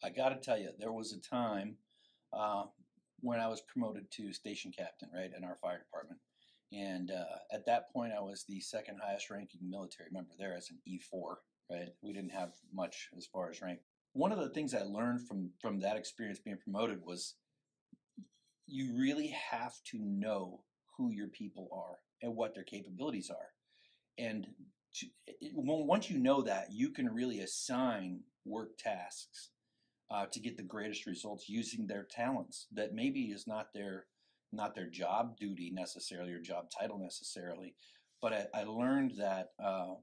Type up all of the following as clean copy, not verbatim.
I got to tell you, there was a time uh, when I was promoted to station captain, right, in our fire department. And at that point, I was the second highest ranking military member there as an E4, right? We didn't have much as far as rank. One of the things I learned from that experience being promoted was you really have to know who your people are and what their capabilities are. And once you know that, you can really assign work tasks to get the greatest results using their talents that maybe is not their job duty necessarily or job title necessarily. But I learned that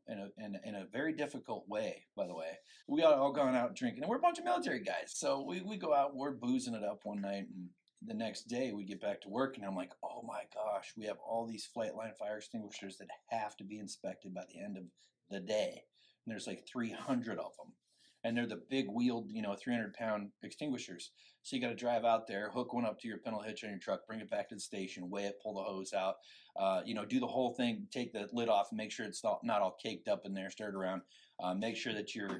in a very difficult way, by the way. We all gone out drinking, and we're a bunch of military guys. So we go out, we're boozing it up one night, and the next day we get back to work, and I'm like, oh my gosh, we have all these flight line fire extinguishers that have to be inspected by the end of the day. And there's like 300 of them. And they're the big wheeled, 300-pound extinguishers. So you got to drive out there, hook one up to your pintle hitch on your truck, bring it back to the station, weigh it, pull the hose out, do the whole thing, take the lid off and make sure it's not all caked up in there, stirred around. Make sure that your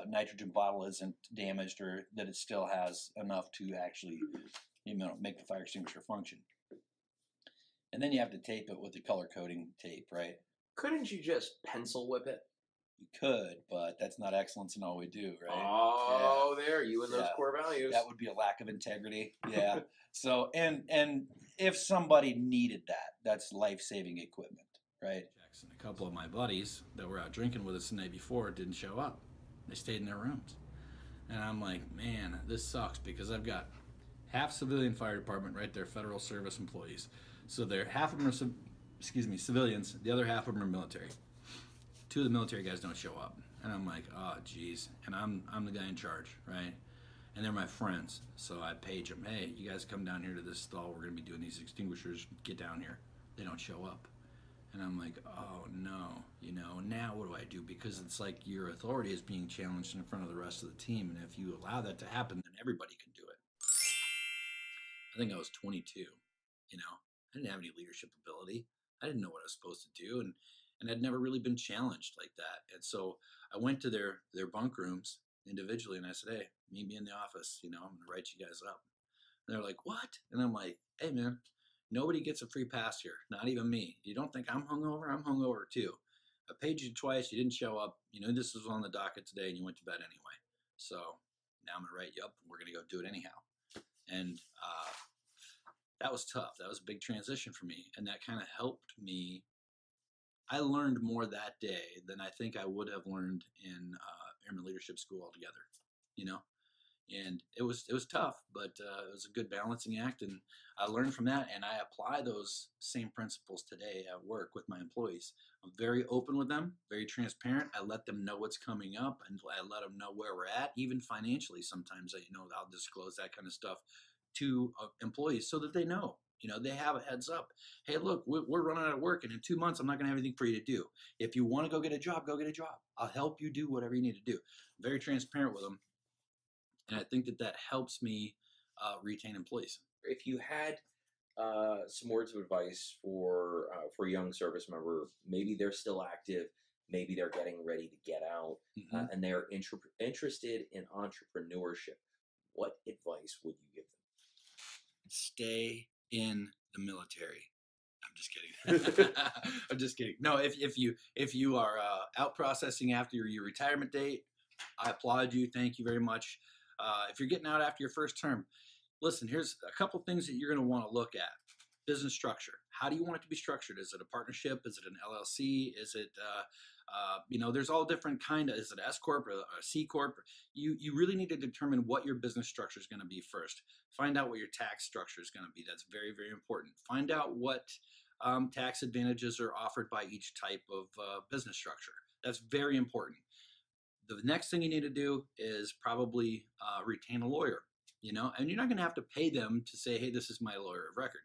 nitrogen bottle isn't damaged or that it still has enough to actually, make the fire extinguisher function. And then you have to tape it with the color coding tape, right? Couldn't you just pencil whip it? You could, but that's not excellence in all we do, right? Oh, yeah. There, you and those core values. That would be a lack of integrity. Yeah. So, and if somebody needed that, that's life-saving equipment, right? Jackson, a couple of my buddies that were out drinking with us the night before didn't show up. They stayed in their rooms. And I'm like, man, this sucks because I've got half civilian fire department right there, federal service employees. So they're half of them are, civilians. The other half of them are military. Two of the military guys don't show up, and I'm like, oh geez, and I'm the guy in charge, right? And they're my friends, so I page them, hey, you guys come down here to this stall, we're gonna be doing these extinguishers, get down here. They don't show up, and I'm like, oh no, now what do I do? Because it's like your authority is being challenged in front of the rest of the team, and if you allow that to happen, then everybody can do it. I think I was 22, I didn't have any leadership ability. I didn't know what I was supposed to do, and I'd never really been challenged like that. And so I went to their bunk rooms individually, and I said, hey, meet me in the office. I'm going to write you guys up. And they're like, what? And I'm like, hey, man, nobody gets a free pass here, not even me. You don't think I'm hungover? I'm hungover too. I paid you twice. You didn't show up. This was on the docket today, and you went to bed anyway. So now I'm going to write you up, and we're going to go do it anyhow. And that was tough. That was a big transition for me, and that kind of helped me. I learned more that day than I think I would have learned in Airman Leadership School altogether, and it was tough, but it was a good balancing act, and I learned from that, and I apply those same principles today at work with my employees. I'm very open with them, very transparent. I let them know what's coming up, and I let them know where we're at, even financially. Sometimes I'll disclose that kind of stuff to employees so that they know. They have a heads up. Hey, look, we're running out of work, and in 2 months, I'm not going to have anything for you to do. If you want to go get a job, go get a job. I'll help you do whatever you need to do. I'm very transparent with them, and I think that helps me retain employees. If you had some words of advice for a young service member, maybe they're still active, maybe they're getting ready to get out, and they're interested in entrepreneurship, what advice would you give them? Stay in the military. I'm just kidding. I'm just kidding. No, if you are out processing after your retirement date, I applaud you. Thank you very much. If you're getting out after your first term, listen, here's a couple things that you're going to want to look at. Business structure. How do you want it to be structured? Is it a partnership? Is it an LLC? Is it, there's all different kind of, is it S Corp or a C Corp? You really need to determine what your business structure is going to be first. Find out what your tax structure is going to be. That's very, very important. Find out what tax advantages are offered by each type of business structure. That's very important. The next thing you need to do is probably retain a lawyer, and you're not going to have to pay them to say, hey, this is my lawyer of record.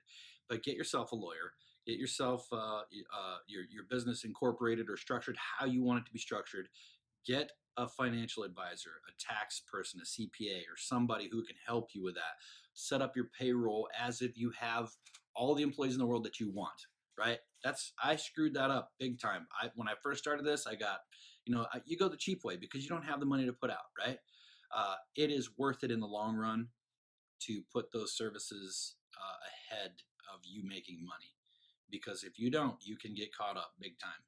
But get yourself a lawyer, get yourself your business incorporated or structured how you want it to be structured. Get a financial advisor, a tax person, a CPA, or somebody who can help you with that. Set up your payroll as if you have all the employees in the world that you want, right? I screwed that up big time. When I first started this, I got, you go the cheap way because you don't have the money to put out, right? it is worth it in the long run to put those services ahead of you making money. Because if you don't, you can get caught up big time.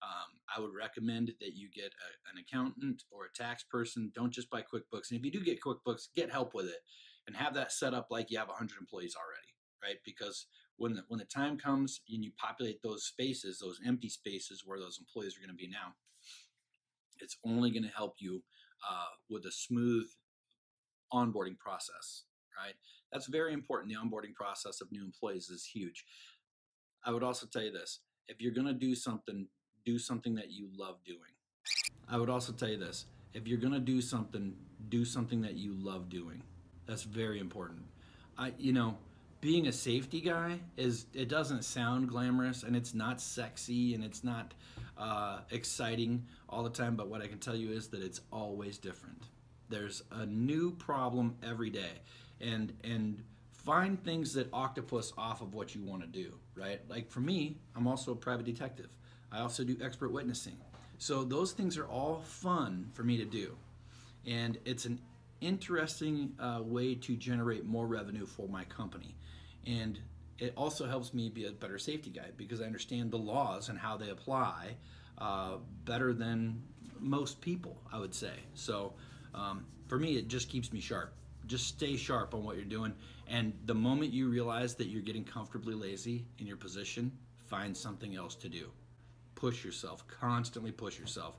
I would recommend that you get an accountant or a tax person. Don't just buy QuickBooks. And if you do get QuickBooks, get help with it and have that set up like you have 100 employees already, right? Because when the time comes and you populate those spaces, those empty spaces where those employees are going to be now, it's only going to help you with a smooth onboarding process, right? That's very important. The onboarding process of new employees is huge. I would also tell you this: if you're going to do something that you love doing. I would also tell you this: if you're going to do something that you love doing. That's very important. Being a safety guy it doesn't sound glamorous, and it's not sexy, and it's not exciting all the time, but what I can tell you is that it's always different. There's a new problem every day, and find things that octopus off of what you want to do, right? Like for me, I'm also a private detective. I also do expert witnessing. So those things are all fun for me to do. And it's an interesting way to generate more revenue for my company. And it also helps me be a better safety guy because I understand the laws and how they apply better than most people, I would say. So for me, it just keeps me sharp. Just stay sharp on what you're doing. And the moment you realize that you're getting comfortably lazy in your position, find something else to do. Push yourself, constantly push yourself.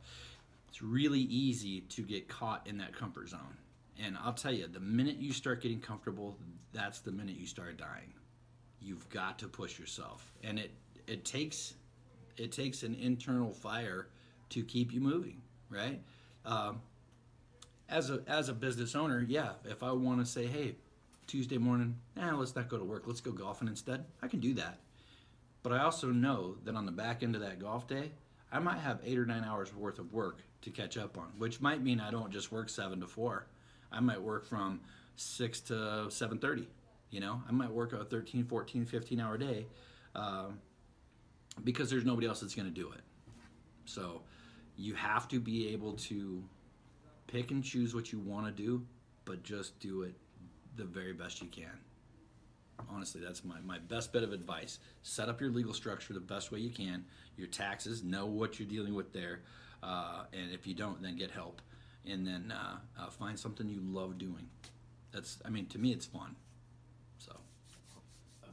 It's really easy to get caught in that comfort zone. And I'll tell you, the minute you start getting comfortable, that's the minute you start dying. You've got to push yourself. And it takes an internal fire to keep you moving, right? As a business owner, yeah, if I want to say, hey, Tuesday morning, let's not go to work, let's go golfing instead, I can do that. But I also know that on the back end of that golf day, I might have 8 or 9 hours worth of work to catch up on, which might mean I don't just work 7 to 4. I might work from 6 to 7:30. I might work a 13, 14, 15-hour day because there's nobody else that's going to do it. So you have to be able to pick and choose what you want to do, but just do it the very best you can. Honestly, that's my best bit of advice. Set up your legal structure the best way you can. Your taxes, know what you're dealing with there. And if you don't, then get help. And then find something you love doing. To me, it's fun. So,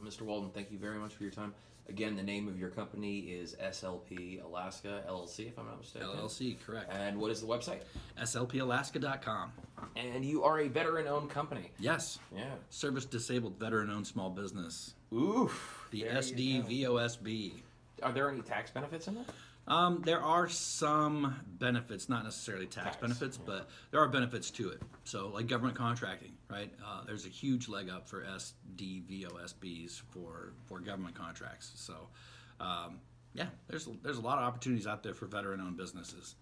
Mr. Walden, thank you very much for your time. Again, the name of your company is SLP Alaska, LLC, if I'm not mistaken. LLC, correct. And what is the website? SLPAlaska.com. And you are a veteran-owned company. Yes. Yeah. Service-disabled veteran-owned small business. Oof. The SDVOSB. Are there any tax benefits in that? There are some benefits, not necessarily tax benefits, but there are benefits to it. So like government contracting, right? There's a huge leg up for SDVOSBs for government contracts. So yeah, there's a lot of opportunities out there for veteran-owned businesses.